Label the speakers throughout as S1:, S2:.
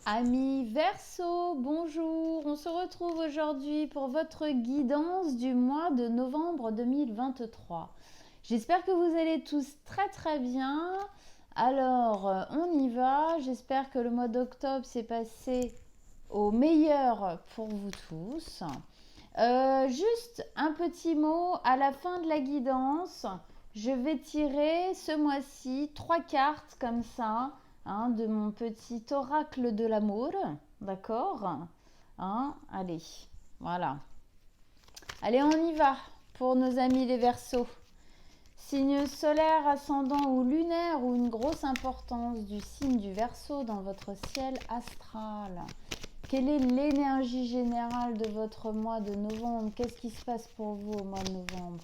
S1: Amis Verseau, bonjour. On se retrouve aujourd'hui pour votre guidance du mois de novembre 2023. J'espère que vous allez tous très très bien. Alors, on y va. J'espère que le mois d'octobre s'est passé au meilleur pour vous tous. Juste un petit mot à la fin de la guidance. Je vais tirer ce mois-ci 3 cartes comme ça, hein, de mon petit oracle de l'amour. D'accord, hein, allez, voilà. Allez, on y va pour nos amis les Verseaux. Signe solaire, ascendant ou lunaire ou une grosse importance du signe du Verseau dans votre ciel astral. Quelle est l'énergie générale de votre mois de novembre? Qu'est-ce qui se passe pour vous au mois de novembre,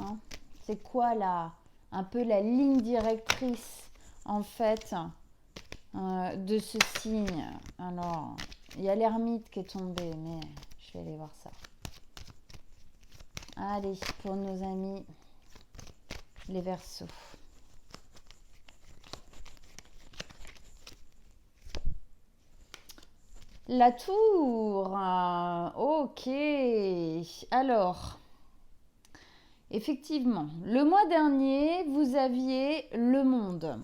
S1: hein? C'est quoi un peu la ligne directrice en fait de ce signe? Alors, il y a l'ermite qui est tombé, mais je vais aller voir ça. Allez, pour nos amis les Verseaux. La tour, ok. Alors, effectivement, le mois dernier, vous aviez le monde.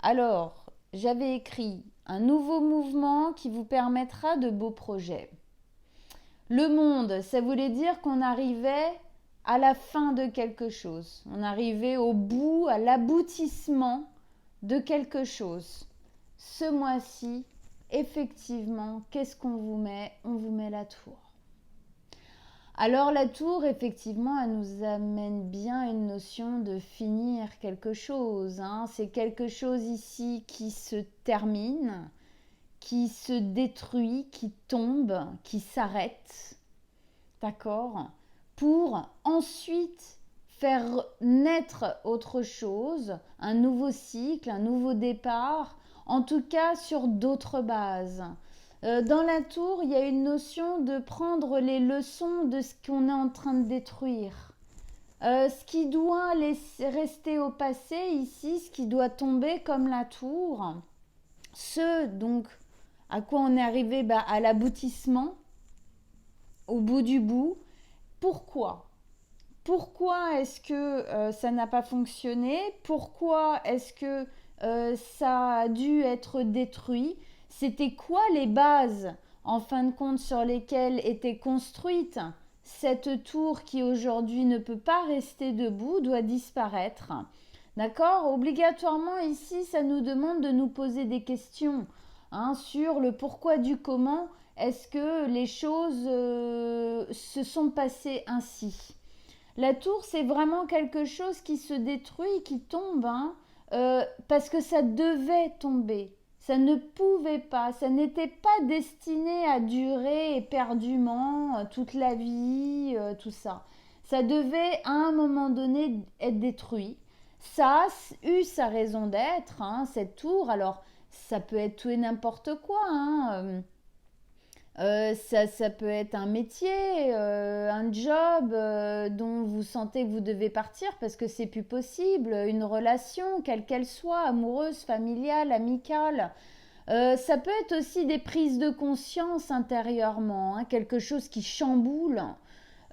S1: Alors, j'avais écrit un nouveau mouvement qui vous permettra de beaux projets. Le monde, ça voulait dire qu'on arrivait à la fin de quelque chose. On arrivait au bout, à l'aboutissement de quelque chose. Ce mois-ci, effectivement, qu'est-ce qu'on vous met? On vous met la tour. Alors la tour, effectivement, elle nous amène bien une notion de finir quelque chose, hein. C'est quelque chose ici qui se termine, qui se détruit, qui tombe, qui s'arrête, d'accord, pour ensuite faire naître autre chose, un nouveau cycle, un nouveau départ, en tout cas sur d'autres bases. Dans la tour, il y a une notion de prendre les leçons de ce qu'on est en train de détruire. Ce qui doit rester au passé ici, ce qui doit tomber comme la tour, ce donc à quoi on est arrivé, à l'aboutissement, au bout du bout. Pourquoi? Pourquoi est-ce que ça n'a pas fonctionné? Pourquoi est-ce que ça a dû être détruit? C'était quoi les bases, en fin de compte, sur lesquelles était construite cette tour qui aujourd'hui ne peut pas rester debout, doit disparaître? D'accord? Obligatoirement ici, ça nous demande de nous poser des questions, hein, sur le pourquoi du comment est-ce que les choses se sont passées ainsi. La tour, c'est vraiment quelque chose qui se détruit, qui tombe, hein, parce que ça devait tomber. Ça ne pouvait pas, ça n'était pas destiné à durer éperdument toute la vie, tout ça. Ça devait à un moment donné être détruit. Ça a eu sa raison d'être, hein, cette tour. Alors, ça peut être tout et n'importe quoi, hein. Ça peut être un métier, un job dont vous sentez que vous devez partir parce que c'est plus possible, une relation, quelle qu'elle soit, amoureuse, familiale, amicale. Ça peut être aussi des prises de conscience intérieurement, hein, quelque chose qui chamboule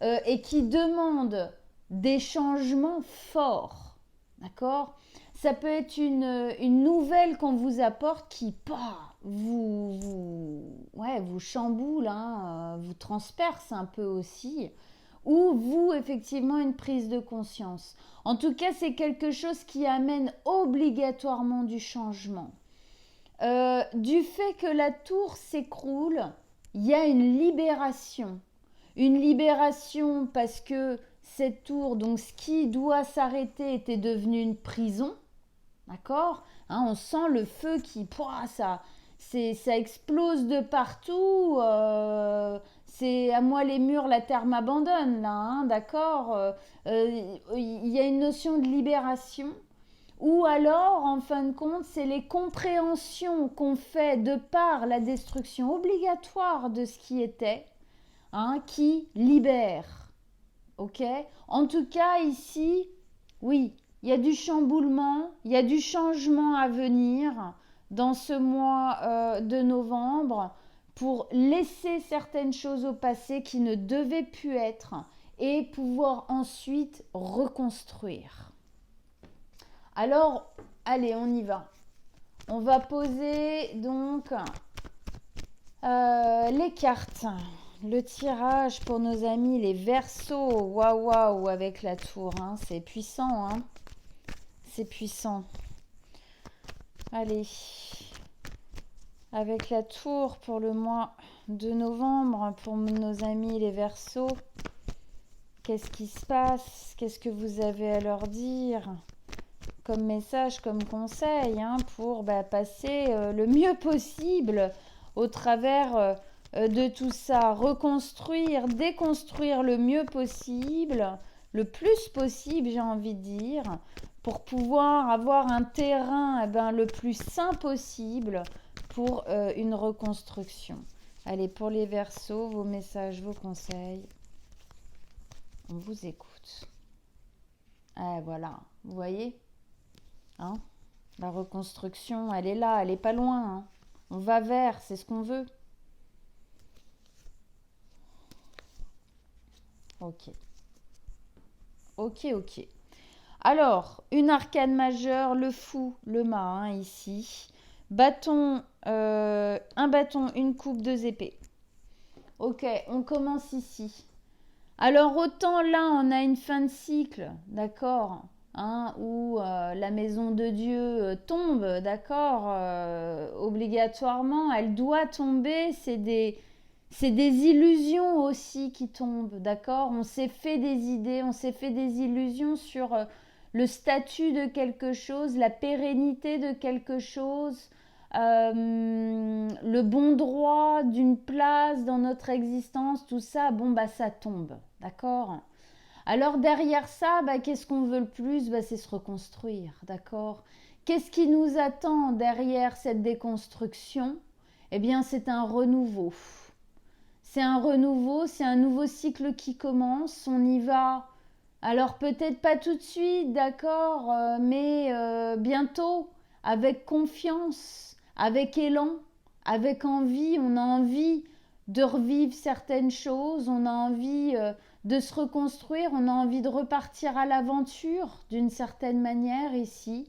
S1: et qui demande des changements forts. D'accord? Ça peut être une nouvelle qu'on vous apporte qui vous chamboule, hein, vous transperce un peu aussi, ou vous, effectivement, une prise de conscience. En tout cas, c'est quelque chose qui amène obligatoirement du changement. Du fait que la tour s'écroule, il y a une libération. Une libération parce que cette tour, donc ce qui doit s'arrêter, était devenu une prison. D'accord, hein, on sent le feu qui, ça explose de partout. C'est à moi les murs, la terre m'abandonne là, hein, d'accord. Il y a une notion de libération. Ou alors, en fin de compte, c'est les compréhensions qu'on fait de par la destruction obligatoire de ce qui était, hein, qui libère. Ok? En tout cas, ici, oui, il y a du chamboulement, il y a du changement à venir. dans ce mois de novembre pour laisser certaines choses au passé qui ne devaient plus être et pouvoir ensuite reconstruire. Alors, allez, on y va. On va poser donc les cartes. Le tirage pour nos amis, les Verseaux. Waouh, waouh, avec la tour. Hein. C'est puissant. Hein. C'est puissant. Allez. Avec la tour pour le mois de novembre, pour nos amis les Verseaux. Qu'est-ce qui se passe? Qu'est-ce que vous avez à leur dire comme message, comme conseil pour passer le mieux possible au travers de tout ça, reconstruire, déconstruire le mieux possible, le plus possible, j'ai envie de dire, pour pouvoir avoir un terrain le plus sain possible pour une reconstruction. Allez, pour les Verseaux, vos messages, vos conseils, on vous écoute. Voilà, vous voyez la reconstruction, elle est là, elle est pas loin. On va vers, c'est ce qu'on veut. Ok. Alors, une arcane majeure, le fou, le mât, ici. Bâton, un bâton, une coupe, 2 épées. Ok, on commence ici. Alors, autant là, on a une fin de cycle, d'accord, où la maison de Dieu tombe, d'accord, obligatoirement, elle doit tomber, c'est des illusions aussi qui tombent, d'accord. On s'est fait des idées, on s'est fait des illusions sur le statut de quelque chose, la pérennité de quelque chose, le bon droit d'une place dans notre existence, tout ça, ça tombe, d'accord. Alors derrière ça, qu'est-ce qu'on veut le plus? C'est se reconstruire, d'accord. Qu'est-ce qui nous attend derrière cette déconstruction? Eh bien, c'est un renouveau. C'est un renouveau, c'est un nouveau cycle qui commence. On y va. Alors peut-être pas tout de suite, d'accord, mais bientôt, avec confiance, avec élan, avec envie. On a envie de revivre certaines choses, on a envie de se reconstruire, on a envie de repartir à l'aventure d'une certaine manière ici.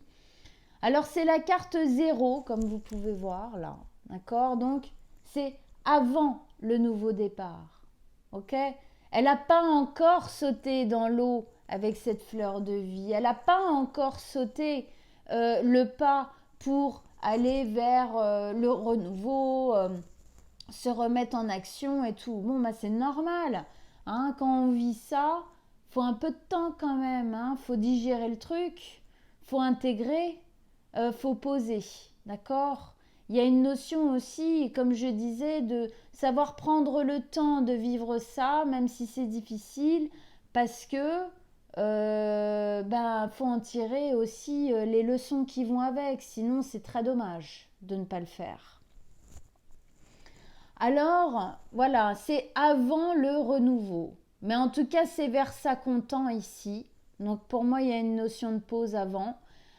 S1: Alors c'est la carte 0, comme vous pouvez voir là, d'accord. Donc c'est avant le nouveau départ, ok. Elle n'a pas encore sauté dans l'eau avec cette fleur de vie, elle n'a pas encore sauté le pas pour aller vers le renouveau, se remettre en action et tout. C'est normal, quand on vit ça, faut un peu de temps quand même, faut digérer le truc, faut intégrer, faut poser, d'accord. Il y a une notion aussi, comme je disais, de savoir prendre le temps de vivre ça, même si c'est difficile, parce que faut en tirer aussi les leçons qui vont avec, sinon c'est très dommage de ne pas le faire. Alors, voilà, c'est avant le renouveau. Mais en tout cas, c'est vers ça qu'on tend ici. Donc pour moi, il y a une notion de pause avant.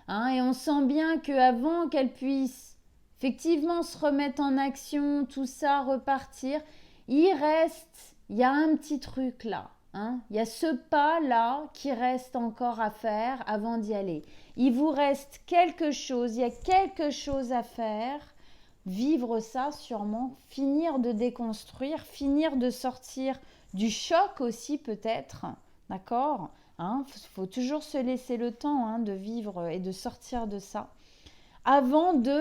S1: Et on sent bien qu'avant qu'elle puisse effectivement se remettre en action, tout ça, repartir, il y a un petit truc là. Il y a ce pas là qui reste encore à faire avant d'y aller. Il vous reste quelque chose, il y a quelque chose à faire. Vivre ça sûrement, finir de déconstruire, finir de sortir du choc aussi peut-être, d'accord. Faut toujours se laisser le temps de vivre et de sortir de ça avant de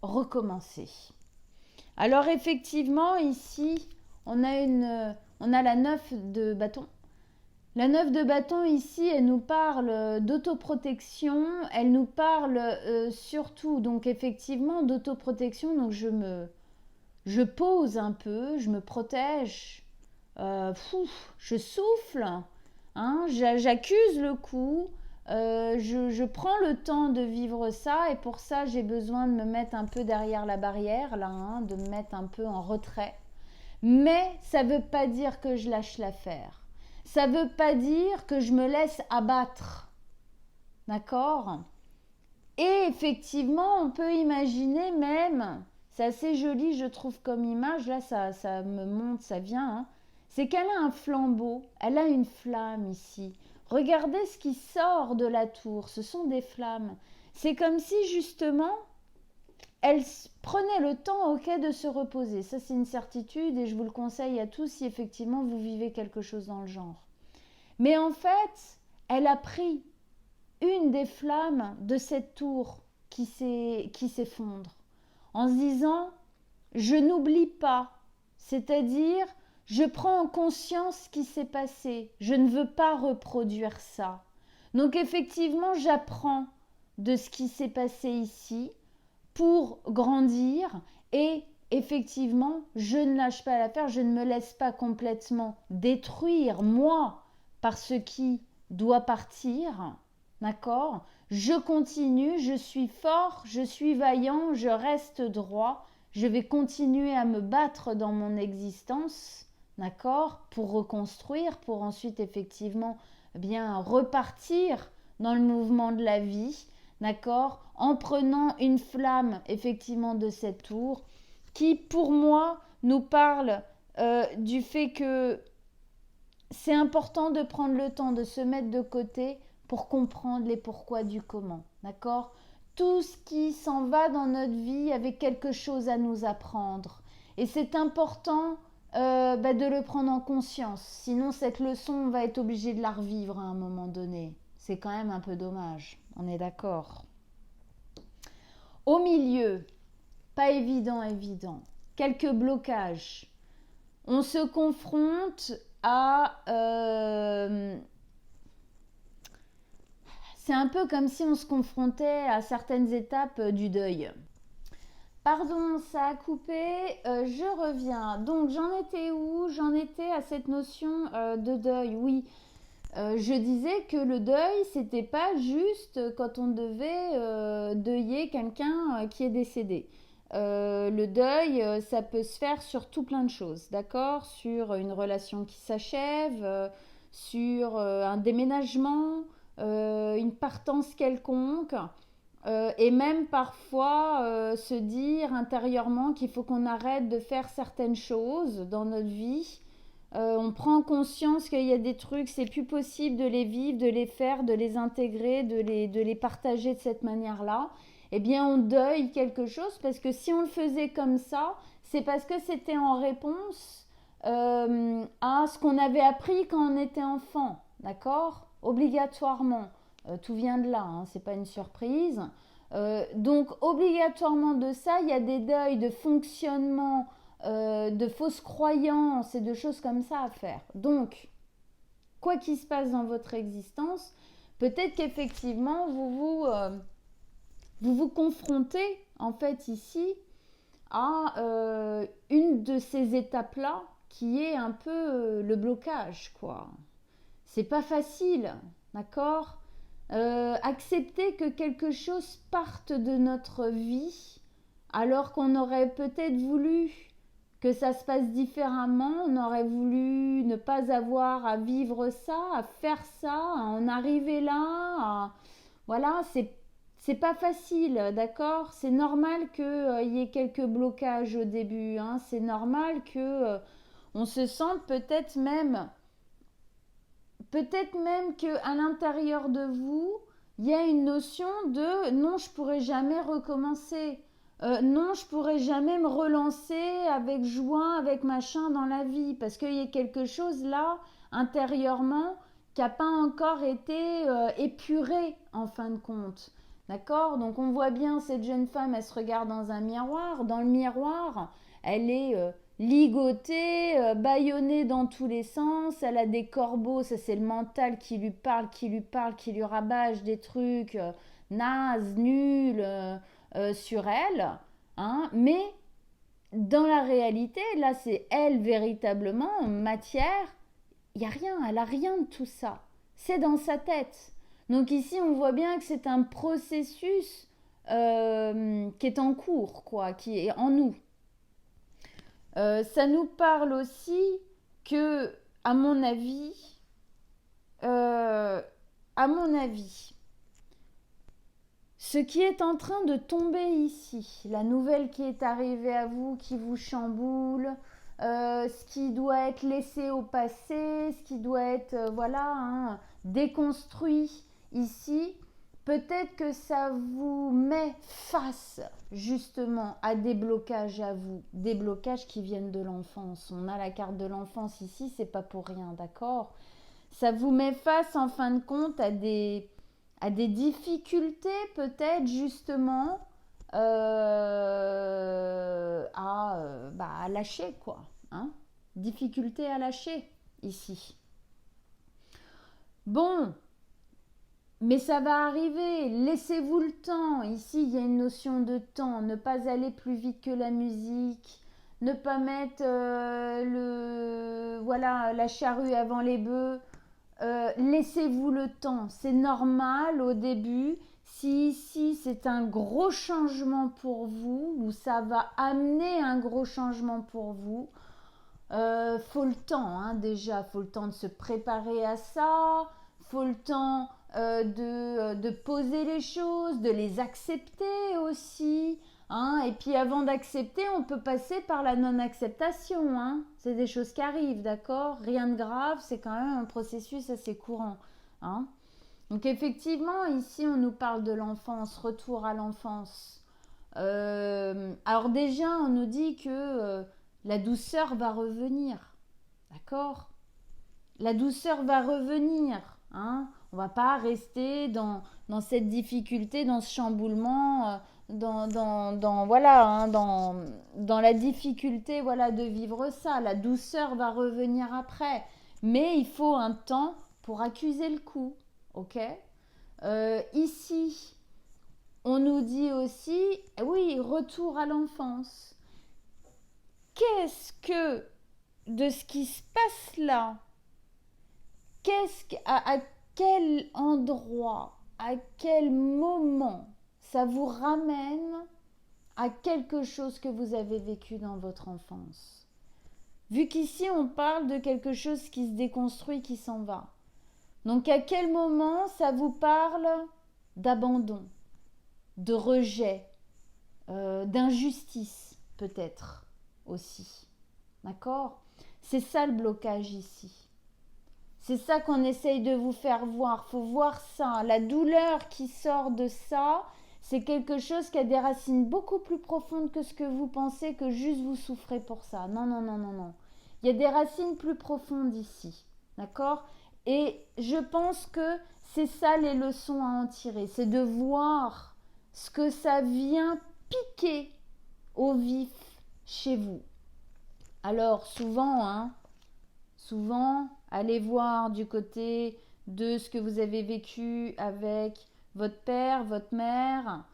S1: recommencer. Alors effectivement ici on a la 9 de bâton. La 9 de bâton ici, elle nous parle d'autoprotection, elle nous parle surtout donc effectivement d'autoprotection. Donc je pose un peu, je me protège, je souffle, j'accuse le coup, je prends le temps de vivre ça et pour ça j'ai besoin de me mettre un peu derrière la barrière là, de me mettre un peu en retrait. Mais ça ne veut pas dire que je lâche l'affaire. Ça ne veut pas dire que je me laisse abattre. D'accord? Et effectivement, on peut imaginer même, c'est assez joli je trouve comme image, là ça me monte, ça vient, hein. C'est qu'elle a un flambeau, elle a une flamme ici. Regardez ce qui sort de la tour, ce sont des flammes. C'est comme si justement, elle prenait le temps, ok, de se reposer. Ça c'est une certitude et je vous le conseille à tous si effectivement vous vivez quelque chose dans le genre. Mais en fait, elle a pris une des flammes de cette tour qui s'effondre, en se disant je n'oublie pas, c'est-à-dire je prends en conscience ce qui s'est passé, je ne veux pas reproduire ça. Donc effectivement, j'apprends de ce qui s'est passé ici pour grandir et effectivement, je ne lâche pas l'affaire, je ne me laisse pas complètement détruire moi par ce qui doit partir. D'accord? Je continue, je suis fort, je suis vaillant, je reste droit, je vais continuer à me battre dans mon existence, d'accord? Pour reconstruire, pour ensuite effectivement bien repartir dans le mouvement de la vie, d'accord? En prenant une flamme effectivement de cette tour qui pour moi nous parle du fait que c'est important de prendre le temps de se mettre de côté pour comprendre les pourquoi du comment, d'accord? Tout ce qui s'en va dans notre vie avait quelque chose à nous apprendre. Et c'est important de le prendre en conscience. Sinon, cette leçon, on va être obligé de la revivre à un moment donné. C'est quand même un peu dommage. On est d'accord? Au milieu, pas évident, évident. Quelques blocages. On se confronte à... c'est un peu comme si on se confrontait à certaines étapes du deuil. Pardon, ça a coupé, je reviens. Donc j'en étais où? J'en étais à cette notion de deuil, oui. Je disais que le deuil, c'était pas juste quand on devait deuiller quelqu'un qui est décédé. Le deuil, ça peut se faire sur tout plein de choses, d'accord? Sur une relation qui s'achève, sur un déménagement, une partance quelconque, et même parfois se dire intérieurement qu'il faut qu'on arrête de faire certaines choses dans notre vie. On prend conscience qu'il y a des trucs, c'est plus possible de les vivre, de les faire, de les intégrer, de les partager de cette manière-là. Eh bien, on deuille quelque chose parce que si on le faisait comme ça, c'est parce que c'était en réponse à ce qu'on avait appris quand on était enfant, d'accord? Obligatoirement. Tout vient de là, hein, c'est pas une surprise. Donc, obligatoirement de ça, il y a des deuils de fonctionnement, de fausses croyances et de choses comme ça à faire. Donc, quoi qu'il se passe dans votre existence, peut-être qu'effectivement, vous vous confrontez en fait ici à une de ces étapes-là qui est un peu le blocage, quoi. C'est pas facile, d'accord? Accepter que quelque chose parte de notre vie alors qu'on aurait peut-être voulu que ça se passe différemment, on aurait voulu ne pas avoir à vivre ça, à faire ça, à en arriver là, voilà, c'est pas facile, d'accord? C'est normal qu'il y ait quelques blocages au début, hein. C'est normal que on se sente peut-être même qu'à l'intérieur de vous, il y a une notion de non, je pourrai jamais recommencer. Non, je pourrai jamais me relancer avec joie, avec machin dans la vie, parce qu'il y a quelque chose là, intérieurement, qui n'a pas encore été épuré en fin de compte. D'accord? Donc on voit bien cette jeune femme, elle se regarde dans un miroir. Dans le miroir, elle est ligotée, bâillonnée dans tous les sens. Elle a des corbeaux, ça c'est le mental qui lui parle, qui lui rabâche des trucs nazes, nuls sur elle. Hein. Mais dans la réalité, là c'est elle véritablement en matière. Il n'y a rien, elle a rien de tout ça. C'est dans sa tête. Donc ici, on voit bien que c'est un processus qui est en cours, quoi, qui est en nous. Ça nous parle aussi que, à mon avis, Ce qui est en train de tomber ici, la nouvelle qui est arrivée à vous, qui vous chamboule, ce qui doit être laissé au passé, ce qui doit être déconstruit ici, peut-être que ça vous met face justement à des blocages à vous, des blocages qui viennent de l'enfance. On a la carte de l'enfance ici, c'est pas pour rien, d'accord? Ça vous met face en fin de compte à des difficultés peut-être justement à lâcher quoi. Hein, difficulté à lâcher ici. Bon, mais ça va arriver, laissez-vous le temps. Ici, il y a une notion de temps, ne pas aller plus vite que la musique, ne pas mettre la charrue avant les bœufs. Laissez-vous le temps, c'est normal au début. Si ici c'est un gros changement pour vous, ou ça va amener un gros changement pour vous, faut le temps déjà, faut le temps de se préparer à ça, faut le temps de poser les choses, de les accepter aussi. Et puis avant d'accepter, on peut passer par la non-acceptation. C'est des choses qui arrivent, d'accord? Rien de grave, c'est quand même un processus assez courant. Donc effectivement, ici, on nous parle de l'enfance, retour à l'enfance. Alors déjà, on nous dit que la douceur va revenir, d'accord? La douceur va revenir. On va pas rester dans cette difficulté, dans ce chamboulement, dans la difficulté de vivre ça. La douceur va revenir après. Mais il faut un temps pour accuser le coup. Ok? Ici, on nous dit aussi, oui, retour à l'enfance. Qu'est-ce que de ce qui se passe là, à quel endroit, à quel moment ça vous ramène à quelque chose que vous avez vécu dans votre enfance? Vu qu'ici on parle de quelque chose qui se déconstruit, qui s'en va. Donc à quel moment ça vous parle d'abandon, de rejet, d'injustice peut-être aussi. D'accord? C'est ça le blocage ici. C'est ça qu'on essaye de vous faire voir. Faut voir ça. La douleur qui sort de ça, c'est quelque chose qui a des racines beaucoup plus profondes que ce que vous pensez que juste vous souffrez pour ça. Non, non, non, non, non. Il y a des racines plus profondes ici. D'accord? Et je pense que c'est ça les leçons à en tirer. C'est de voir ce que ça vient piquer au vif chez vous. Alors souvent, allez voir du côté de ce que vous avez vécu avec votre père, votre mère.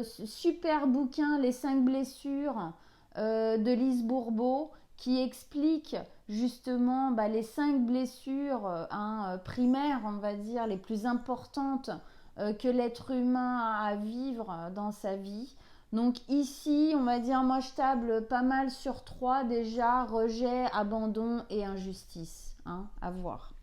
S1: Super bouquin, Les 5 blessures de Lise Bourbeau, qui explique justement les 5 blessures primaires, on va dire, les plus importantes que l'être humain a à vivre dans sa vie. Donc ici, on va dire, moi je table pas mal sur 3 déjà: rejet, abandon et injustice. À voir.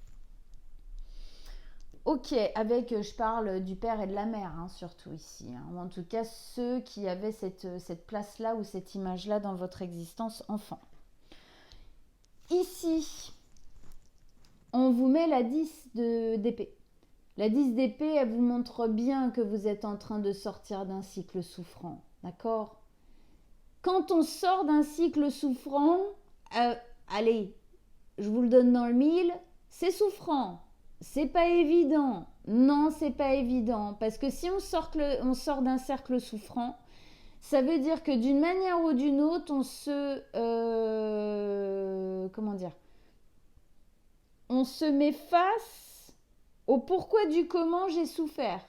S1: Ok, je parle du père et de la mère, surtout ici. Ou en tout cas, ceux qui avaient cette place-là ou cette image-là dans votre existence enfant. Ici, on vous met la 10 d'épée. La 10 d'épée, elle vous montre bien que vous êtes en train de sortir d'un cycle souffrant. D'accord? Quand on sort d'un cycle souffrant, allez, je vous le donne dans le mille, c'est souffrant. C'est pas évident. Non, c'est pas évident. Parce que si on sort d'un cercle souffrant, ça veut dire que d'une manière ou d'une autre, on se met face au pourquoi du comment j'ai souffert.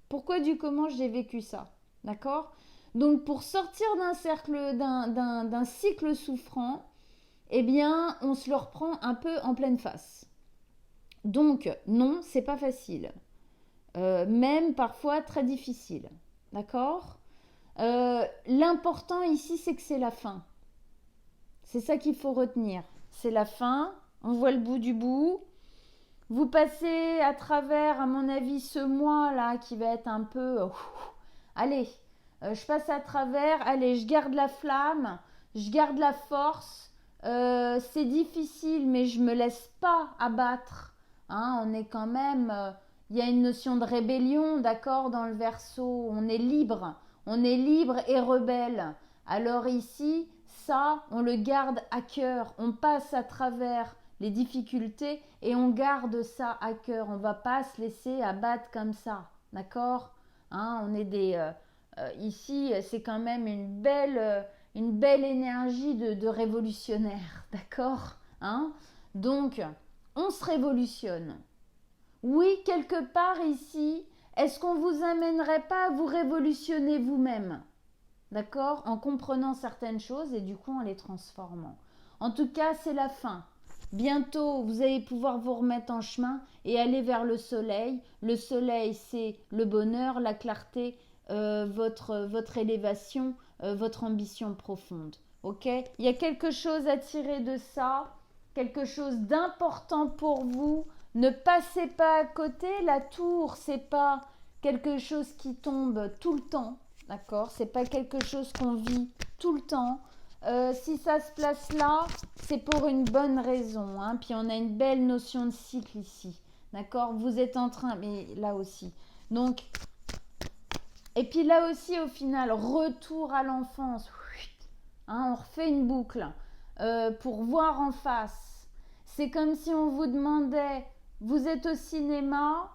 S1: Pourquoi du comment j'ai vécu ça. D'accord? Donc pour sortir d'un cycle souffrant, eh bien, on se le reprend un peu en pleine face. Donc, non, c'est pas facile. Même parfois très difficile. D'accord? L'important ici, c'est que c'est la fin. C'est ça qu'il faut retenir. C'est la fin. On voit le bout du bout. Vous passez à travers, à mon avis, ce mois-là qui va être un peu... allez, je passe à travers, allez, je garde la flamme, je garde la force. C'est difficile, mais je me laisse pas abattre. Hein, on est quand même... il y a une notion de rébellion, d'accord, dans le Verseau. On est libre et rebelle. Alors ici, ça, on le garde à cœur. On passe à travers les difficultés et on garde ça à cœur. On ne va pas se laisser abattre comme ça, d'accord, hein, on est des... ici, c'est quand même une belle énergie de révolutionnaire, d'accord, hein. Donc, on se révolutionne. Oui, quelque part ici, est-ce qu'on vous amènerait pas à vous révolutionner vous-même, d'accord, en comprenant certaines choses et du coup en les transformant. En tout cas, c'est la fin. Bientôt, vous allez pouvoir vous remettre en chemin et aller vers le soleil. Le soleil, c'est le bonheur, la clarté, votre élévation, votre ambition profonde. Ok? Il y a quelque chose à tirer de ça, quelque chose d'important pour vous. Ne passez pas à côté. La tour, c'est pas quelque chose qui tombe tout le temps. D'accord? C'est pas quelque chose qu'on vit tout le temps. Si ça se place là, c'est pour une bonne raison. Hein. Puis on a une belle notion de cycle ici. D'accord? Vous êtes en train, mais là aussi. Donc, et puis là aussi, au final, retour à l'enfance. Hein, on refait une boucle pour voir en face. C'est comme si on vous demandait, vous êtes au cinéma,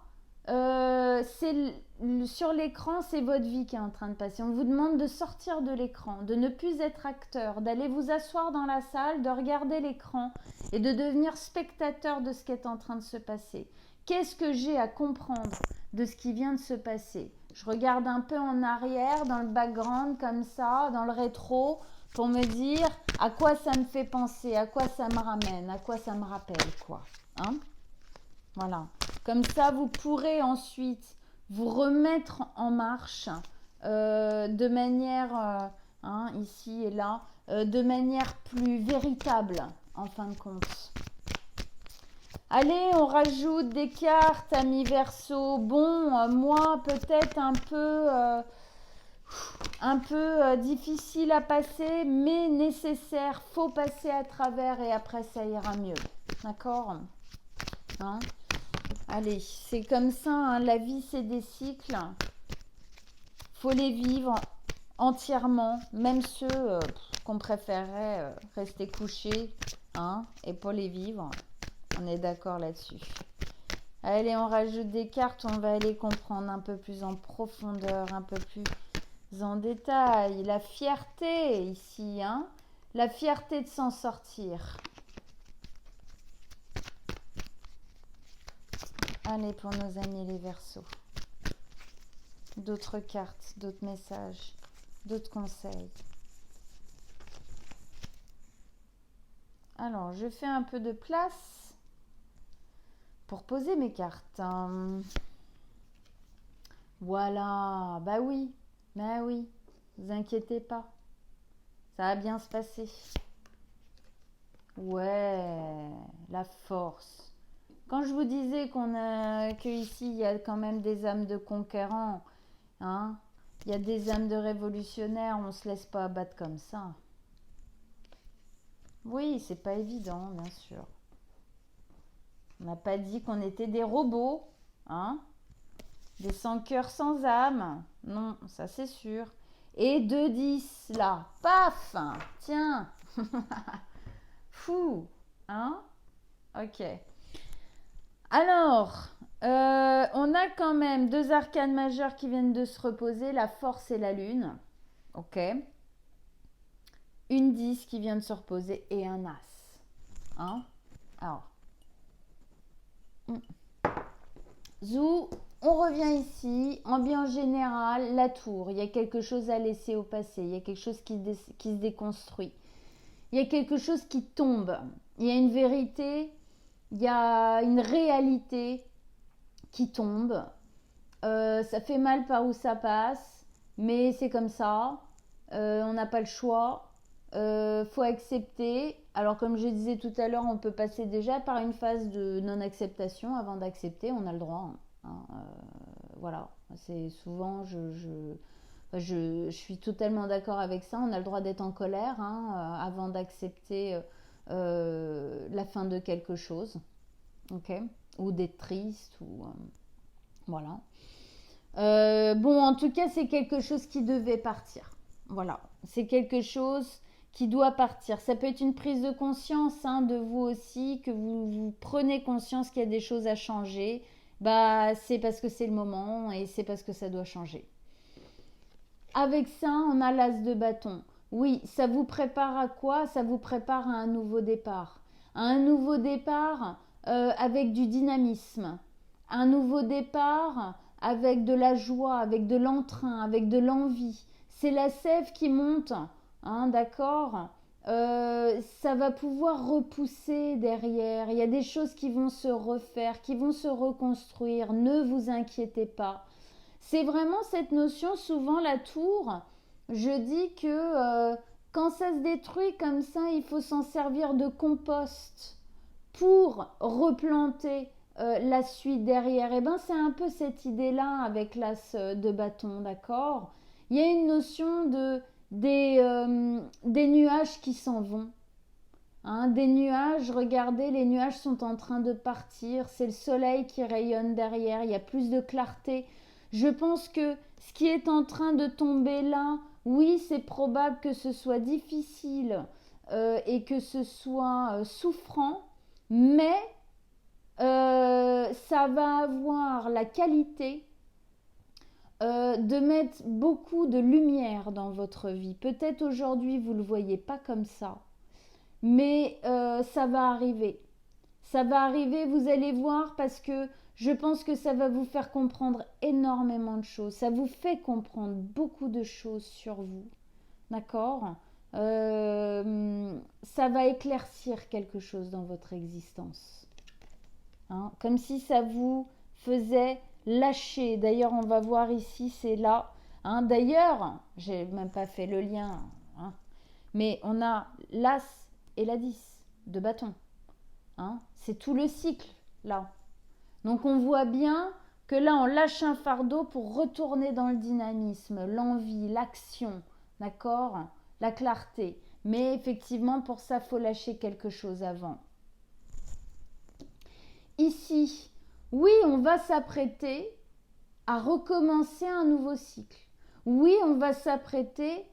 S1: sur l'écran, c'est votre vie qui est en train de passer. On vous demande de sortir de l'écran, de ne plus être acteur, d'aller vous asseoir dans la salle, de regarder l'écran et de devenir spectateur de ce qui est en train de se passer. Qu'est-ce que j'ai à comprendre de ce qui vient de se passer? Je regarde un peu en arrière, dans le background, comme ça, dans le rétro, pour me dire à quoi ça me fait penser, à quoi ça me ramène, à quoi ça me rappelle, quoi. Hein? Voilà. Comme ça, vous pourrez ensuite vous remettre en marche de manière, hein, ici et là, de manière plus véritable, en fin de compte. Allez, on rajoute des cartes, amis Verseau. Bon, moi, peut-être un peu difficile à passer, mais nécessaire. Faut passer à travers et après, ça ira mieux. D'accord, hein? Allez, c'est comme ça, hein, la vie, c'est des cycles. Faut les vivre entièrement, même ceux qu'on préférerait rester couchés, hein, et pas les vivre. On est d'accord là-dessus. Allez, on rajoute des cartes, on va aller comprendre un peu plus en profondeur, un peu plus en détail. La fierté ici, hein, la fierté de s'en sortir. Allez, pour nos amis les Verseaux. D'autres cartes, d'autres messages, d'autres conseils. Alors, je fais un peu de place pour poser mes cartes. Voilà, bah oui, vous inquiétez pas. Ça va bien se passer. Ouais, la force. Quand je vous disais que ici, il y a quand même des âmes de conquérants, hein, il y a des âmes de révolutionnaires, on ne se laisse pas abattre comme ça. Oui, c'est pas évident, bien sûr. On n'a pas dit qu'on était des robots, hein, des sans cœur, sans âme. Non, ça c'est sûr. Et 2-10 là, paf, tiens, fou, hein, ok. Alors, on a quand même deux arcanes majeures qui viennent de se reposer, la force et la lune. Ok. Une 10 qui vient de se reposer et un as. Hein? Alors. Zou, on revient ici. Ambiance générale, la tour. Il y a quelque chose à laisser au passé. Il y a quelque chose qui se déconstruit. Il y a quelque chose qui tombe. Il y a une vérité. Il y a une réalité qui tombe. Ça fait mal par où ça passe, mais c'est comme ça. On n'a pas le choix. Faut accepter. Alors comme je disais tout à l'heure, on peut passer déjà par une phase de non-acceptation avant d'accepter, on a le droit. Voilà, c'est souvent, je suis totalement d'accord avec ça, on a le droit d'être en colère avant d'accepter la fin de quelque chose, ok, ou d'être triste, ou voilà. Bon, en tout cas, c'est quelque chose qui devait partir. Voilà, c'est quelque chose qui doit partir. Ça peut être une prise de conscience de vous aussi, que vous prenez conscience qu'il y a des choses à changer. Bah, c'est parce que c'est le moment et c'est parce que ça doit changer. Avec ça, on a l'as de bâton. Oui, ça vous prépare à quoi? Ça vous prépare à un nouveau départ. À un nouveau départ avec du dynamisme. Un nouveau départ avec de la joie, avec de l'entrain, avec de l'envie. C'est la sève qui monte, d'accord. Ça va pouvoir repousser derrière. Il y a des choses qui vont se refaire, qui vont se reconstruire. Ne vous inquiétez pas. C'est vraiment cette notion, souvent la tour, je dis que quand ça se détruit comme ça, il faut s'en servir de compost pour replanter la suite derrière. Et bien c'est un peu cette idée-là avec l'as de bâton, d'accord? Il y a une notion des nuages qui s'en vont. Des nuages, regardez, les nuages sont en train de partir, c'est le soleil qui rayonne derrière, il y a plus de clarté. Je pense que ce qui est en train de tomber là, oui, c'est probable que ce soit difficile et que ce soit souffrant, mais ça va avoir la qualité de mettre beaucoup de lumière dans votre vie. Peut-être aujourd'hui vous ne le voyez pas comme ça, mais ça va arriver. Ça va arriver, vous allez voir, parce que je pense que ça va vous faire comprendre énormément de choses. Ça vous fait comprendre beaucoup de choses sur vous. D'accord. Ça va éclaircir quelque chose dans votre existence. Comme si ça vous faisait lâcher. D'ailleurs, on va voir ici, c'est là. D'ailleurs, j'ai même pas fait le lien. Mais on a l'as et la 10 de bâton. C'est tout le cycle, là. Donc on voit bien que là, on lâche un fardeau pour retourner dans le dynamisme, l'envie, l'action, d'accord? La clarté. Mais effectivement, pour ça, il faut lâcher quelque chose avant. Ici, oui, on va s'apprêter à recommencer un nouveau cycle. Oui, on va s'apprêter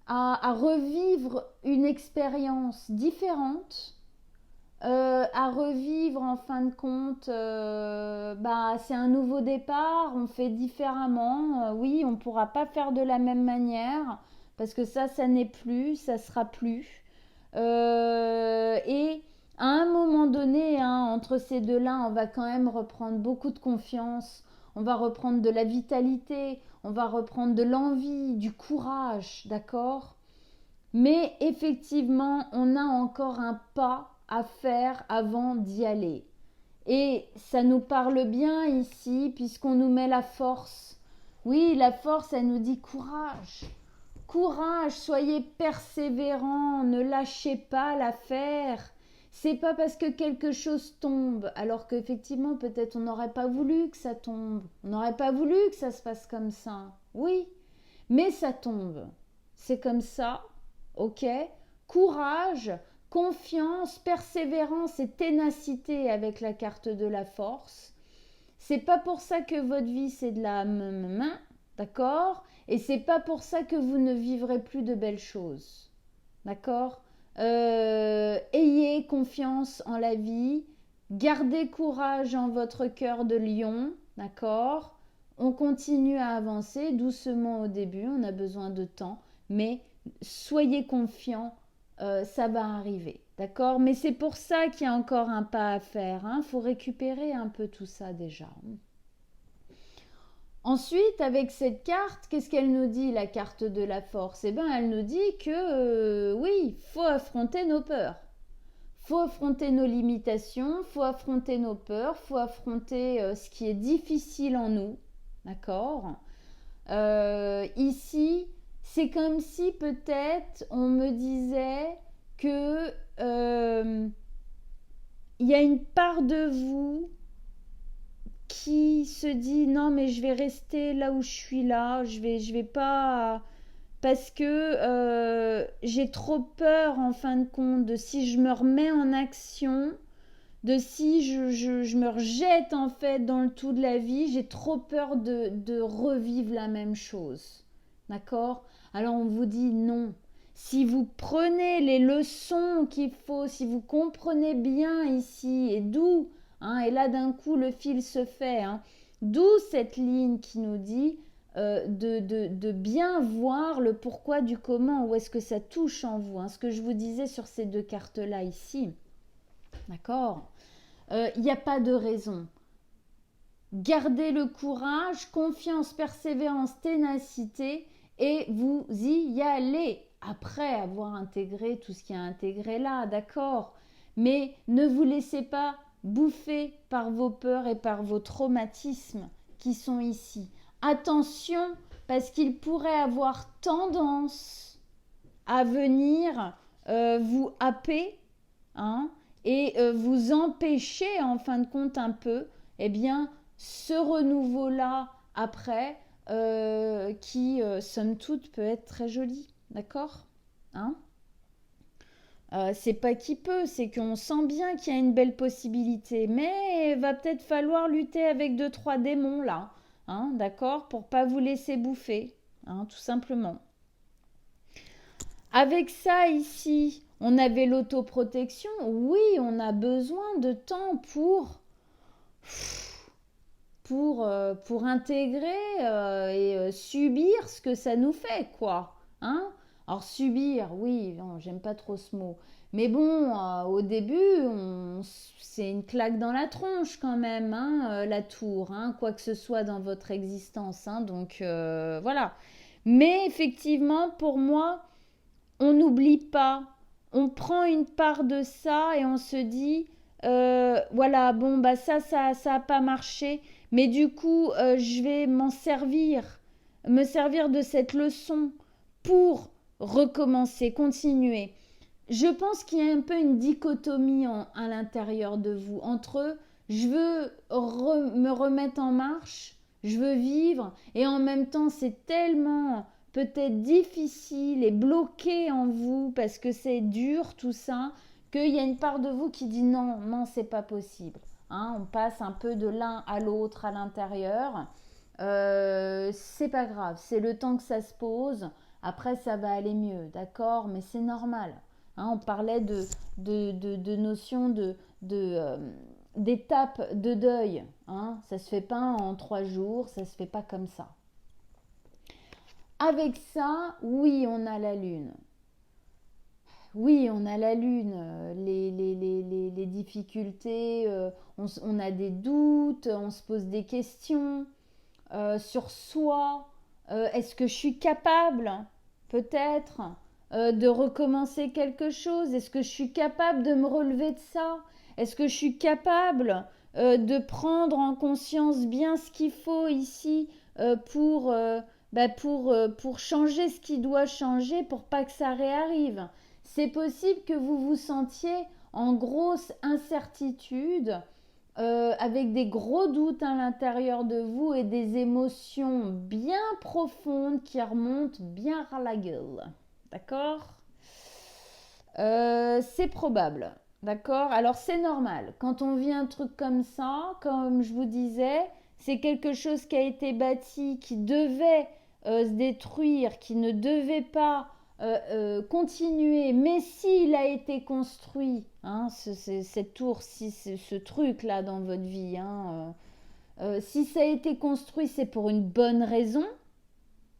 S1: à revivre une expérience différente, à revivre en fin de compte, c'est un nouveau départ, on fait différemment. Oui, on ne pourra pas faire de la même manière parce que ça n'est plus, ça sera plus. Et à un moment donné, entre ces deux-là, on va quand même reprendre beaucoup de confiance, on va reprendre de la vitalité, on va reprendre de l'envie, du courage, d'accord? Mais effectivement, on a encore un pas à faire avant d'y aller. Et ça nous parle bien ici, puisqu'on nous met la force. Oui, la force, elle nous dit courage. Courage, soyez persévérants, ne lâchez pas l'affaire. C'est pas parce que quelque chose tombe, alors qu'effectivement, peut-être on n'aurait pas voulu que ça tombe. On n'aurait pas voulu que ça se passe comme ça. Oui, mais ça tombe. C'est comme ça, ok? Courage, confiance, persévérance et ténacité avec la carte de la force. C'est pas pour ça que votre vie c'est de la main, d'accord? Et c'est pas pour ça que vous ne vivrez plus de belles choses, d'accord? Ayez confiance en la vie, gardez courage en votre cœur de lion, d'accord? On continue à avancer doucement au début, on a besoin de temps, mais soyez confiants, ça va arriver, d'accord? Mais c'est pour ça qu'il y a encore un pas à faire, faut récupérer un peu tout ça déjà. Ensuite, avec cette carte, qu'est-ce qu'elle nous dit, la carte de la force? Eh bien, elle nous dit que oui, il faut affronter nos peurs. Faut affronter nos limitations, faut affronter nos peurs, faut affronter ce qui est difficile en nous, d'accord? Ici, c'est comme si peut-être on me disait que il y a une part de vous qui se dit non mais je vais rester là où je suis là, je vais pas parce que j'ai trop peur en fin de compte de si je me remets en action, de si je me rejette en fait dans le tout de la vie, j'ai trop peur de revivre la même chose. D'accord? Alors on vous dit non. Si vous prenez les leçons qu'il faut, si vous comprenez bien ici, et d'où, hein, et là d'un coup le fil se fait, hein, d'où cette ligne qui nous dit de bien voir le pourquoi du comment, où est-ce que ça touche en vous, hein, ce que je vous disais sur ces deux cartes-là ici. D'accord? Il n'y a pas de raison. Gardez le courage, confiance, persévérance, ténacité et vous y allez après avoir intégré tout ce qui est intégré là, d'accord? Mais ne vous laissez pas bouffer par vos peurs et par vos traumatismes qui sont ici. Attention, parce qu'il pourrait avoir tendance à venir vous happer, hein, et vous empêcher en fin de compte un peu, eh bien, ce renouveau-là après, qui, somme toute, peut être très joli, d'accord, hein? C'est pas qui peut, c'est qu'on sent bien qu'il y a une belle possibilité, mais il va peut-être falloir lutter avec 2-3 démons là, hein, d'accord, pour pas vous laisser bouffer, hein, tout simplement. Avec ça ici, on avait l'autoprotection. Oui, on a besoin de temps pour intégrer et subir ce que ça nous fait, quoi. Hein? Alors subir, oui, non, j'aime pas trop ce mot. Mais bon, au début, c'est une claque dans la tronche quand même, hein, la tour, hein, quoi que ce soit dans votre existence. Hein, donc voilà. Mais effectivement, pour moi, on n'oublie pas, on prend une part de ça et on se dit, voilà, bon, bah ça a pas marché, mais du coup, je vais m'en servir, me servir de cette leçon pour recommencer, continuer. Je pense qu'il y a un peu une dichotomie à l'intérieur de vous entre je veux me remettre en marche, je veux vivre, et en même temps c'est tellement peut-être difficile et bloqué en vous parce que c'est dur tout ça, qu'il y a une part de vous qui dit non, non, c'est pas possible. Hein, on passe un peu de l'un à l'autre à l'intérieur. C'est pas grave, c'est le temps que ça se pose. Après, ça va aller mieux, d'accord? Mais c'est normal. Hein, on parlait de notions d'étapes de deuil. Hein, ça se fait pas en 3 jours, ça se fait pas comme ça. Avec ça, oui, on a la lune. Oui, on a la lune, les difficultés, on a des doutes, on se pose des questions sur soi. Est-ce que je suis capable, peut-être, de recommencer quelque chose? Est-ce que je suis capable de me relever de ça? Est-ce que je suis capable de prendre en conscience bien ce qu'il faut ici pour changer ce qui doit changer pour pas que ça réarrive? C'est possible que vous vous sentiez en grosse incertitude, avec des gros doutes à l'intérieur de vous et des émotions bien profondes qui remontent bien à la gueule. D'accord? C'est probable. D'accord? Alors c'est normal. Quand on vit un truc comme ça, comme je vous disais, c'est quelque chose qui a été bâti, qui devait se détruire, qui ne devait pas continuer, mais s'il a été construit, hein, cette tour, si ce truc-là dans votre vie, hein, si ça a été construit, c'est pour une bonne raison,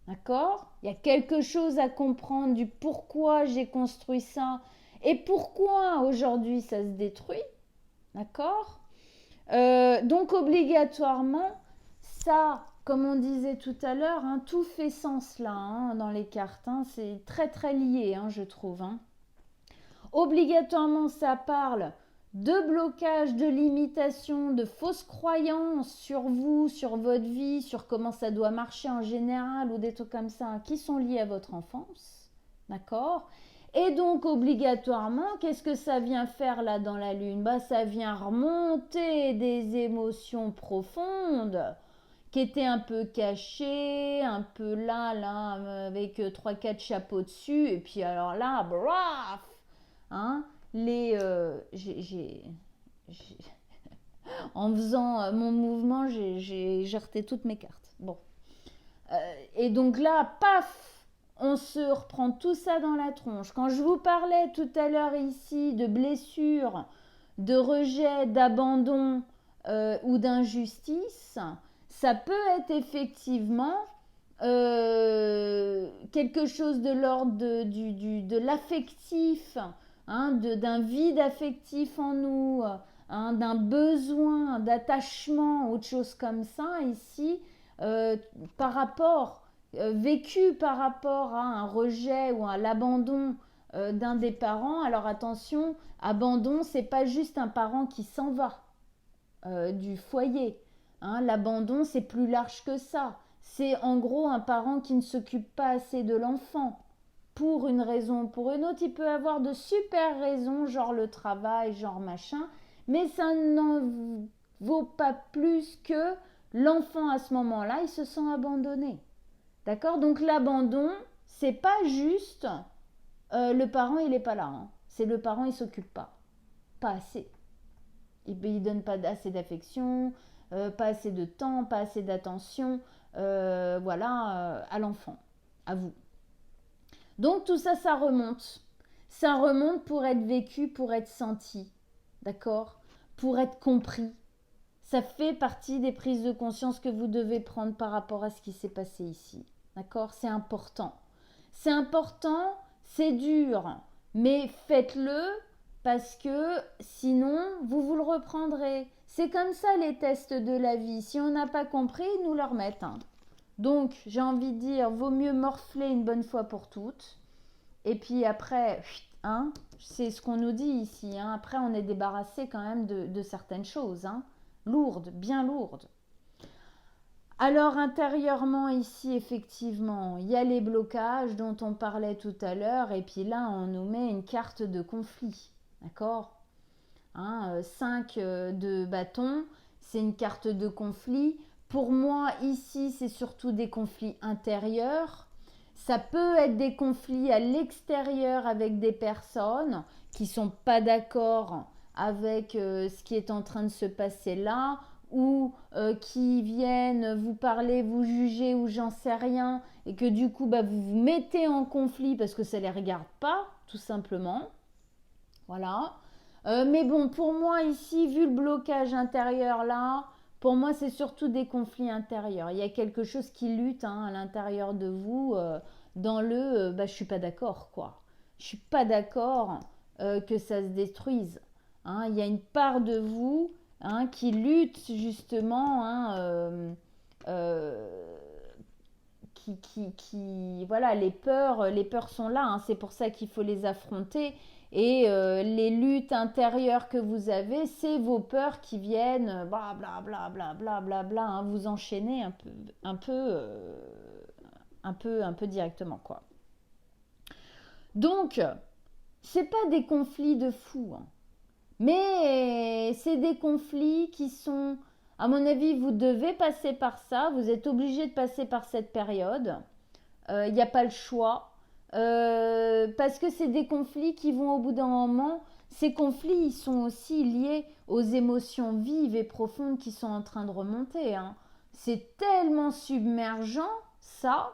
S1: d'accord? Il y a quelque chose à comprendre du pourquoi j'ai construit ça et pourquoi aujourd'hui ça se détruit, d'accord? Donc obligatoirement, ça, comme on disait tout à l'heure, hein, tout fait sens là, hein, dans les cartes. Hein, c'est très très lié, hein, je trouve. Hein. Obligatoirement, ça parle de blocages, de limitations, de fausses croyances sur vous, sur votre vie, sur comment ça doit marcher en général ou des trucs comme ça qui sont liés à votre enfance. D'accord ? Et donc, obligatoirement, qu'est-ce que ça vient faire là dans la Lune ? Ça vient remonter des émotions profondes qui étaient un peu cachées, un peu là, avec 3-4 chapeaux dessus. Et puis alors là, braf, hein, en faisant mon mouvement, j'ai jeté toutes mes cartes. Bon. Et donc là, paf, on se reprend tout ça dans la tronche. Quand je vous parlais tout à l'heure ici de blessures, de rejet, d'abandon ou d'injustice, ça peut être effectivement quelque chose de l'ordre de l'affectif, hein, d'un vide affectif en nous, hein, d'un besoin d'attachement, autre chose comme ça ici, par rapport, vécu par rapport à un rejet ou à l'abandon d'un des parents. Alors attention, abandon, c'est pas juste un parent qui s'en va du foyer. Hein, l'abandon, c'est plus large que ça. C'est en gros un parent qui ne s'occupe pas assez de l'enfant. Pour une raison ou pour une autre, il peut avoir de super raisons, genre le travail, genre machin, mais ça n'en vaut pas plus que l'enfant à ce moment-là, il se sent abandonné. D'accord ? Donc l'abandon, c'est pas juste le parent, il n'est pas là. Hein. C'est le parent, il s'occupe pas. Pas assez. Il donne pas assez d'affection, pas assez de temps, pas assez d'attention, à l'enfant, à vous. Donc tout ça, ça remonte. Ça remonte pour être vécu, pour être senti, d'accord ? Pour être compris. Ça fait partie des prises de conscience que vous devez prendre par rapport à ce qui s'est passé ici, d'accord ? C'est important. C'est important, c'est dur, mais faites-le parce que sinon, vous le reprendrez. C'est comme ça les tests de la vie. Si on n'a pas compris, ils nous le remettent. Hein. Donc, j'ai envie de dire, vaut mieux morfler une bonne fois pour toutes. Et puis après, hein, c'est ce qu'on nous dit ici. Hein. Après, on est débarrassé quand même de certaines choses. Hein. Lourdes, bien lourdes. Alors intérieurement ici, effectivement, il y a les blocages dont on parlait tout à l'heure. Et puis là, on nous met une carte de conflit. D'accord ? 5 de bâton, c'est une carte de conflit. Pour moi, ici, c'est surtout des conflits intérieurs. Ça peut être des conflits à l'extérieur avec des personnes qui ne sont pas d'accord avec ce qui est en train de se passer là, ou qui viennent vous parler, vous juger, ou j'en sais rien, et que du coup, vous vous mettez en conflit parce que ça ne les regarde pas, tout simplement. Voilà. Mais bon, pour moi ici, vu le blocage intérieur là, pour moi c'est surtout des conflits intérieurs. Il y a quelque chose qui lutte à l'intérieur de vous dans le je suis pas d'accord quoi. Je suis pas d'accord que ça se détruise. Hein. Il y a une part de vous qui lutte justement voilà, les peurs sont là. Hein. C'est pour ça qu'il faut les affronter. Et les luttes intérieures que vous avez, c'est vos peurs qui viennent, vous enchaîner un peu directement, quoi. Donc, c'est pas des conflits de fous, hein, mais c'est des conflits qui sont, à mon avis, vous devez passer par ça, vous êtes obligé de passer par cette période. Il n'y a pas le choix. Parce que c'est des conflits qui vont au bout d'un moment. Ces conflits, ils sont aussi liés aux émotions vives et profondes qui sont en train de remonter. Hein. C'est tellement submergent, ça,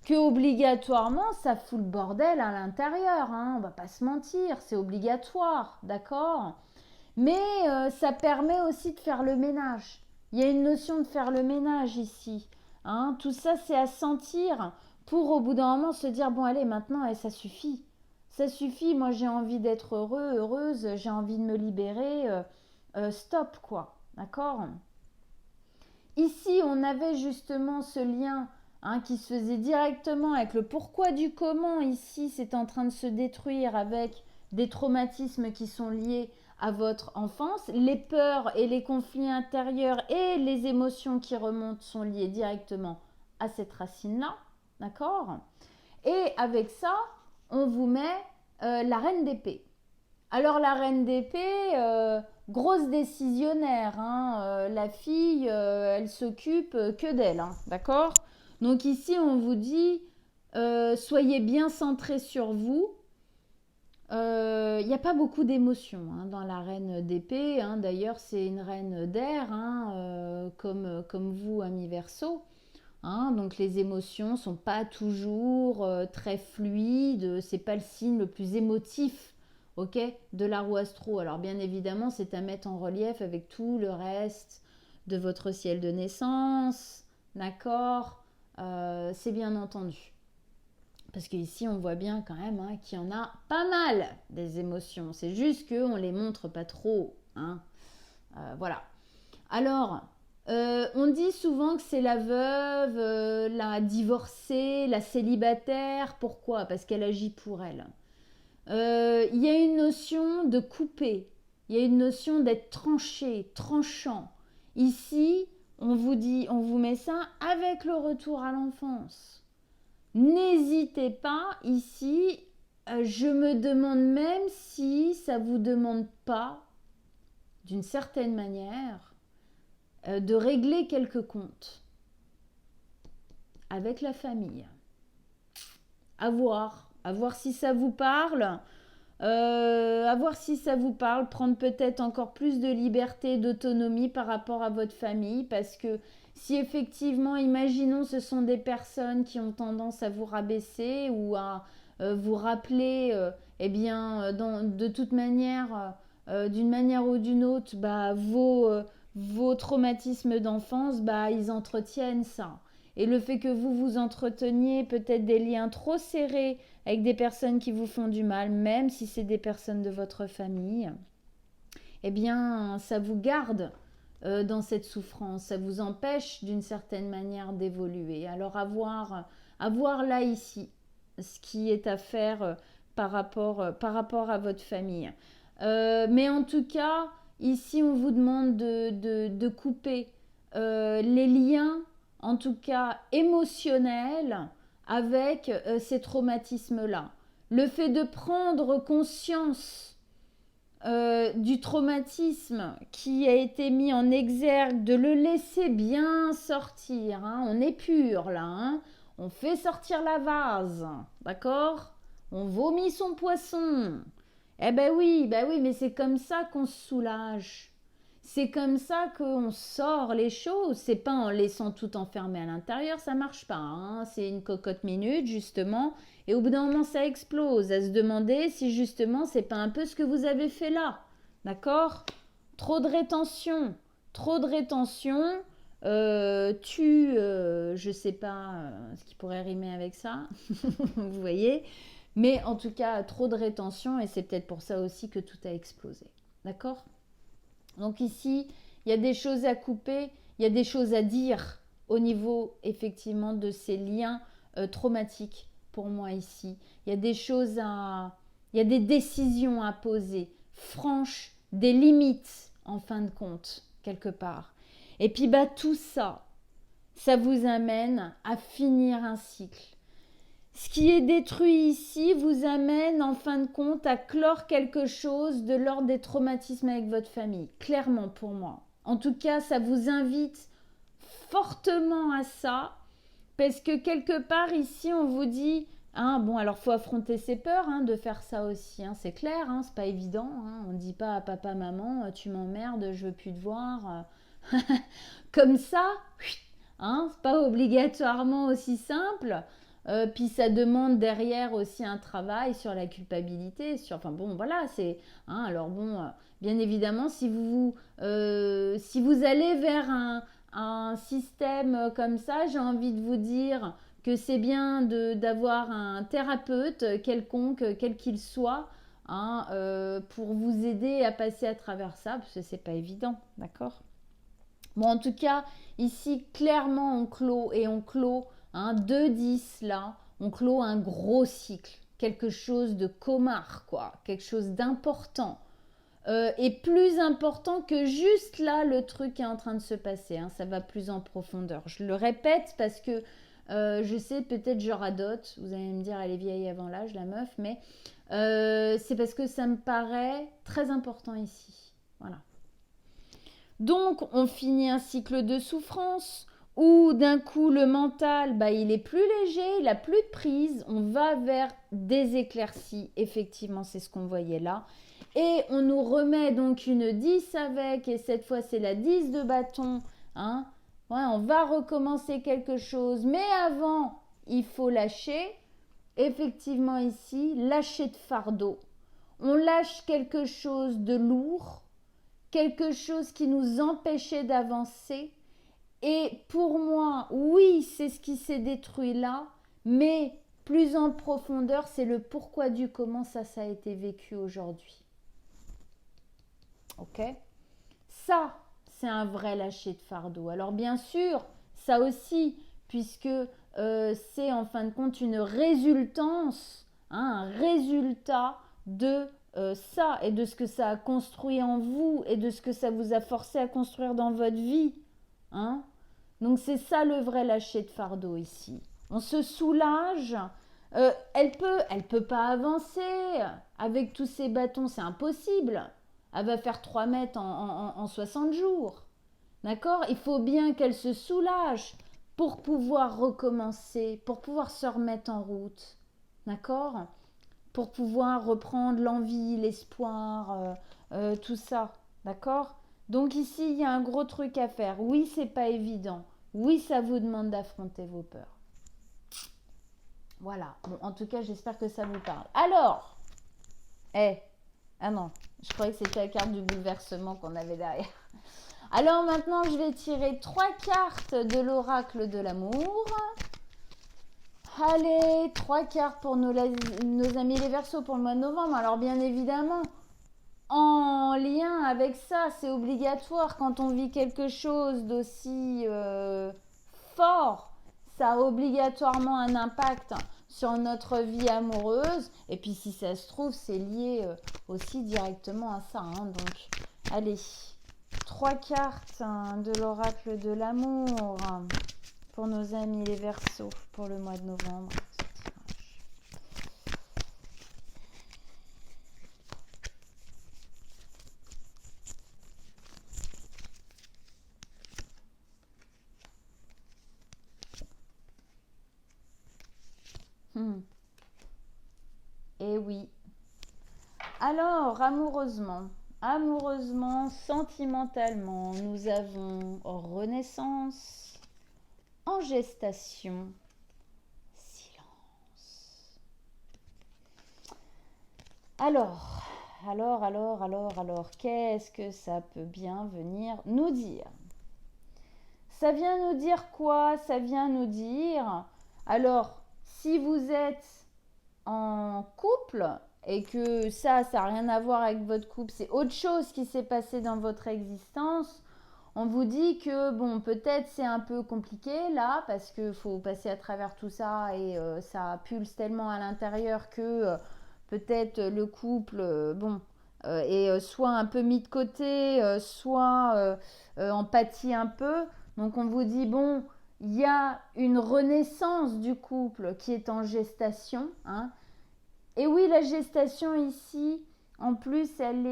S1: que obligatoirement, ça fout le bordel à l'intérieur. Hein. On va pas se mentir, c'est obligatoire, d'accord ? Mais ça permet aussi de faire le ménage. Il y a une notion de faire le ménage ici. Hein. Tout ça, c'est à sentir pour au bout d'un moment se dire bon allez maintenant ça suffit. Ça suffit, moi j'ai envie d'être heureux, heureuse, j'ai envie de me libérer, stop quoi, d'accord ? Ici on avait justement ce lien qui se faisait directement avec le pourquoi du comment ici c'est en train de se détruire avec des traumatismes qui sont liés à votre enfance. Les peurs et les conflits intérieurs et les émotions qui remontent sont liées directement à cette racine-là, d'accord? Et avec ça, on vous met la reine d'épée. Alors la reine d'épée, grosse décisionnaire, hein, la fille, elle s'occupe que d'elle, hein, d'accord? Donc ici, on vous dit, soyez bien centrés sur vous. Il n'y a pas beaucoup d'émotions hein, dans la reine d'épée. Hein. D'ailleurs, c'est une reine d'air, hein, comme vous, ami Verseau. Hein. Donc les émotions sont pas toujours très fluides. C'est pas le signe le plus émotif, ok, de la roue astro. Alors bien évidemment, c'est à mettre en relief avec tout le reste de votre ciel de naissance, d'accord. C'est bien entendu. Parce qu'ici, on voit bien quand même hein, qu'il y en a pas mal des émotions. C'est juste qu'on ne les montre pas trop. Hein. Voilà. Alors, on dit souvent que c'est la veuve, la divorcée, la célibataire. Pourquoi? Parce qu'elle agit pour elle. Il y a une notion de couper. Il y a une notion d'être tranché, tranchant. Ici, on vous dit, on vous met ça avec le retour à l'enfance. N'hésitez pas ici, je me demande même si ça ne vous demande pas, d'une certaine manière, de régler quelques comptes avec la famille. À voir si ça vous parle. À voir si ça vous parle, prendre peut-être encore plus de liberté, d'autonomie par rapport à votre famille, parce que si effectivement, imaginons, ce sont des personnes qui ont tendance à vous rabaisser ou à vous rappeler, eh bien, de toute manière, d'une manière ou d'une autre, bah, vos traumatismes d'enfance, bah, ils entretiennent ça. Et le fait que vous vous entreteniez peut-être des liens trop serrés avec des personnes qui vous font du mal, même si c'est des personnes de votre famille, eh bien, ça vous garde dans cette souffrance, ça vous empêche d'une certaine manière d'évoluer. Alors, à voir là ici ce qui est à faire par rapport à votre famille. Mais en tout cas, ici, on vous demande de couper les liens, en tout cas émotionnels, avec ces traumatismes-là. Le fait de prendre conscience du traumatisme qui a été mis en exergue, de le laisser bien sortir. Hein. On est pur là. Hein. On fait sortir la vase. D'accord? On vomit son poisson. Eh ben oui, mais c'est comme ça qu'on se soulage. C'est comme ça qu'on sort les choses. C'est pas en laissant tout enfermé à l'intérieur, ça marche pas. Hein. C'est une cocotte minute justement. Et au bout d'un moment, ça explose. À se demander si justement, c'est pas un peu ce que vous avez fait là. D'accord? Trop de rétention. Trop de rétention je sais pas ce qui pourrait rimer avec ça. Vous voyez? Mais en tout cas, trop de rétention et c'est peut-être pour ça aussi que tout a explosé. D'accord? Donc ici, il y a des choses à couper, il y a des choses à dire au niveau effectivement de ces liens traumatiques pour moi ici. Il y a des choses il y a des décisions à poser, franches, des limites en fin de compte, quelque part. Et puis bah tout ça, ça vous amène à finir un cycle. Ce qui est détruit ici vous amène en fin de compte à clore quelque chose de l'ordre des traumatismes avec votre famille, clairement pour moi. En tout cas, ça vous invite fortement à ça, parce que quelque part ici, on vous dit, hein, bon, alors faut affronter ses peurs hein, de faire ça aussi, hein, c'est clair, hein, c'est pas évident. Hein, on ne dit pas à papa, maman, tu m'emmerdes, je veux plus te voir. Comme ça, hein, c'est pas obligatoirement aussi simple. Puis ça demande derrière aussi un travail sur la culpabilité, enfin bon voilà c'est, hein, alors bon bien évidemment si vous allez vers un système comme ça, j'ai envie de vous dire que c'est bien d'avoir un thérapeute quelconque, quel qu'il soit, hein, pour vous aider à passer à travers ça, parce que c'est pas évident, d'accord? Bon, en tout cas, ici, clairement, on clôt, hein, 2-10 là, on clôt un gros cycle, quelque chose de commun, quoi, quelque chose d'important. est plus important que juste là, le truc est en train de se passer. Hein, ça va plus en profondeur. Je le répète parce que je sais, peut-être je radote. Vous allez me dire, elle est vieille avant l'âge, la meuf, mais c'est parce que ça me paraît très important ici. Voilà. Donc, on finit un cycle de souffrance où d'un coup le mental, bah, il est plus léger, il a plus de prise, on va vers des éclaircies, effectivement c'est ce qu'on voyait là, et on nous remet donc une 10 avec, et cette fois c'est la 10 de bâton, hein. Ouais, on va recommencer quelque chose, mais avant il faut lâcher, effectivement ici, lâcher de fardeau, on lâche quelque chose de lourd, quelque chose qui nous empêchait d'avancer. Et pour moi, oui, c'est ce qui s'est détruit là, mais plus en profondeur, c'est le pourquoi du comment ça a été vécu aujourd'hui. Ok? Ça, c'est un vrai lâcher de fardeau. Alors bien sûr, ça aussi, puisque c'est en fin de compte une résultance, hein, un résultat de ça et de ce que ça a construit en vous et de ce que ça vous a forcé à construire dans votre vie. Hein. Donc c'est ça le vrai lâcher de fardeau ici. On se soulage. Elle peut pas avancer avec tous ces bâtons, c'est impossible. Elle va faire 3 mètres en 60 jours. D'accord? Il faut bien qu'elle se soulage pour pouvoir recommencer, pour pouvoir se remettre en route. D'accord? Pour pouvoir reprendre l'envie, l'espoir, tout ça. D'accord? Donc ici, il y a un gros truc à faire. Oui, c'est pas évident. Oui, ça vous demande d'affronter vos peurs. Voilà. Bon, en tout cas, j'espère que ça vous parle. Alors, ah non, je croyais que c'était la carte du bouleversement qu'on avait derrière. Alors maintenant, je vais tirer 3 cartes de l'oracle de l'amour. Allez, 3 cartes pour nos amis les Verseaux pour le mois de novembre. Alors bien évidemment, en lien avec ça, c'est obligatoire quand on vit quelque chose d'aussi fort. Ça a obligatoirement un impact sur notre vie amoureuse. Et puis si ça se trouve, c'est lié aussi directement à ça. Hein. Donc, allez, 3 cartes de l'oracle de l'amour pour nos amis les Verseaux pour le mois de novembre. Et oui. Alors, amoureusement, sentimentalement, nous avons renaissance, en gestation, silence. Alors, qu'est-ce que ça peut bien venir nous dire? Ça vient nous dire quoi? Ça vient nous dire, alors, si vous êtes en couple et que ça n'a rien à voir avec votre couple, c'est autre chose qui s'est passé dans votre existence, on vous dit que bon, peut-être c'est un peu compliqué là parce qu'il faut passer à travers tout ça et ça pulse tellement à l'intérieur que peut-être le couple, est soit un peu mis de côté, soit en pâtit un peu. Donc on vous dit, bon, il y a une renaissance du couple qui est en gestation. Hein. Et oui, la gestation ici, en plus, elle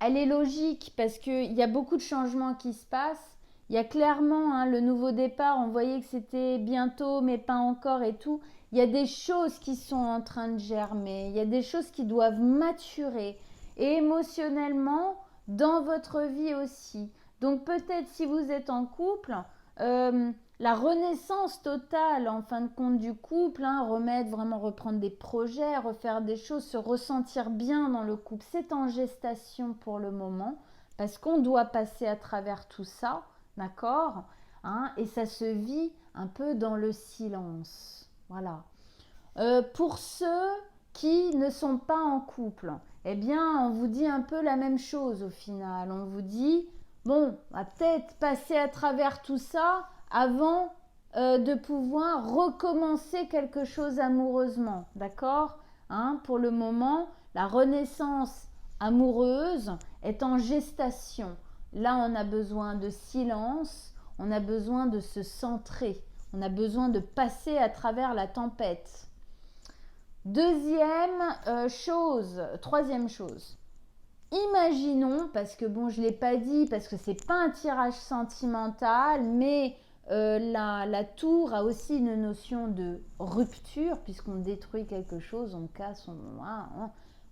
S1: est logique parce qu'il y a beaucoup de changements qui se passent. Il y a clairement hein, le nouveau départ, on voyait que c'était bientôt, mais pas encore et tout. Il y a des choses qui sont en train de germer, il y a des choses qui doivent maturer. Et émotionnellement, dans votre vie aussi. Donc peut-être si vous êtes en couple, la renaissance totale en fin de compte du couple, hein, reprendre des projets, refaire des choses, se ressentir bien dans le couple, c'est en gestation pour le moment, parce qu'on doit passer à travers tout ça, d'accord, hein, et ça se vit un peu dans le silence. Voilà. Pour ceux qui ne sont pas en couple, eh bien, on vous dit un peu la même chose au final. On vous dit, bon, on va peut-être passer à travers tout ça avant de pouvoir recommencer quelque chose amoureusement, d'accord, hein, pour le moment, la renaissance amoureuse est en gestation. Là, on a besoin de silence, on a besoin de se centrer, on a besoin de passer à travers la tempête. Troisième chose, imaginons, parce que bon, je ne l'ai pas dit, parce que c'est pas un tirage sentimental, mais la tour a aussi une notion de rupture, puisqu'on détruit quelque chose, on casse,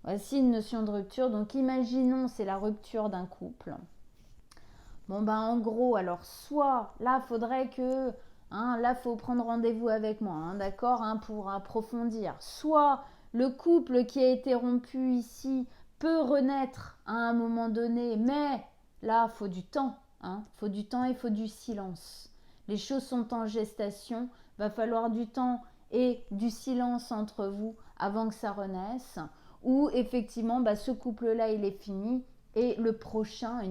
S1: voici une notion de rupture. Donc imaginons, c'est la rupture d'un couple. Bon ben en gros, alors soit là, faudrait que, là, faut prendre rendez-vous avec moi, d'accord, pour approfondir. Soit le couple qui a été rompu ici peut renaître à un moment donné, mais là, faut du temps, faut du temps et faut du silence. Les choses sont en gestation, va falloir du temps et du silence entre vous avant que ça renaisse. Ou effectivement, ce couple-là, il est fini. Et le prochain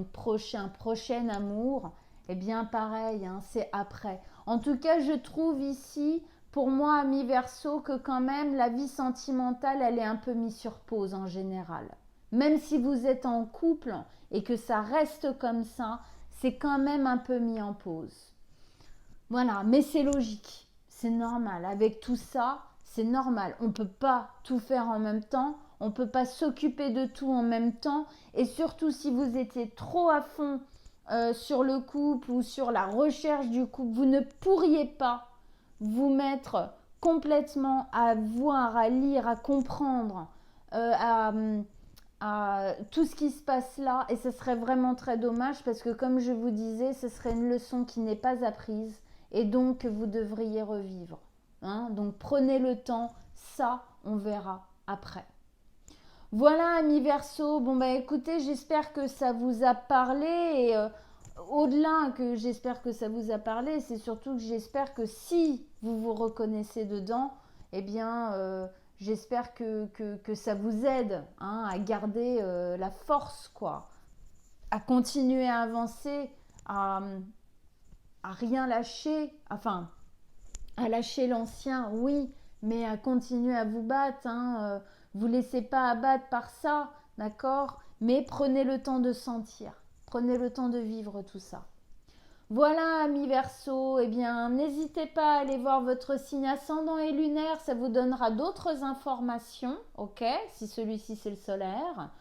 S1: amour, eh bien pareil, c'est après. En tout cas, je trouve ici, pour moi, ami Verseau, que quand même la vie sentimentale, elle est un peu mise sur pause en général. Même si vous êtes en couple et que ça reste comme ça, c'est quand même un peu mis en pause. Voilà, mais c'est logique, c'est normal. Avec tout ça, c'est normal. On ne peut pas tout faire en même temps. On ne peut pas s'occuper de tout en même temps. Et surtout, si vous étiez trop à fond sur le couple ou sur la recherche du couple, vous ne pourriez pas vous mettre complètement à voir, à lire, à comprendre, à tout ce qui se passe là. Et ce serait vraiment très dommage parce que, comme je vous disais, ce serait une leçon qui n'est pas apprise et donc que vous devriez revivre. Donc prenez le temps, ça, on verra après. Voilà, amis Verseau. Bon, écoutez, j'espère que ça vous a parlé. Et au-delà que j'espère que ça vous a parlé, c'est surtout que j'espère que si vous vous reconnaissez dedans, eh bien, j'espère que ça vous aide à garder la force, quoi. À continuer à avancer, à rien lâcher. Enfin, à lâcher l'ancien, oui, mais à continuer à vous battre. Vous ne laissez pas abattre par ça, d'accord? Mais prenez le temps de sentir, prenez le temps de vivre tout ça. Voilà, amis Verseau, eh bien, n'hésitez pas à aller voir votre signe ascendant et lunaire, ça vous donnera d'autres informations, ok? Si celui-ci c'est le solaire.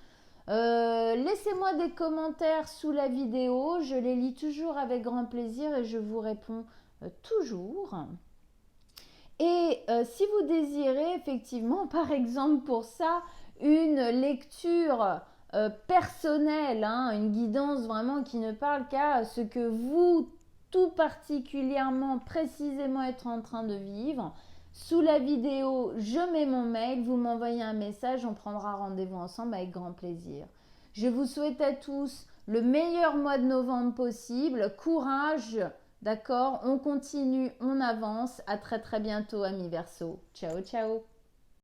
S1: Laissez-moi des commentaires sous la vidéo, je les lis toujours avec grand plaisir et je vous réponds toujours. Et si vous désirez effectivement, par exemple pour ça, une lecture personnelle, une guidance vraiment qui ne parle qu'à ce que vous, tout particulièrement, précisément être en train de vivre, sous la vidéo, je mets mon mail, vous m'envoyez un message, on prendra rendez-vous ensemble avec grand plaisir. Je vous souhaite à tous le meilleur mois de novembre possible, courage. D'accord, on continue, on avance. À très très bientôt, amis Verseau. Ciao, ciao.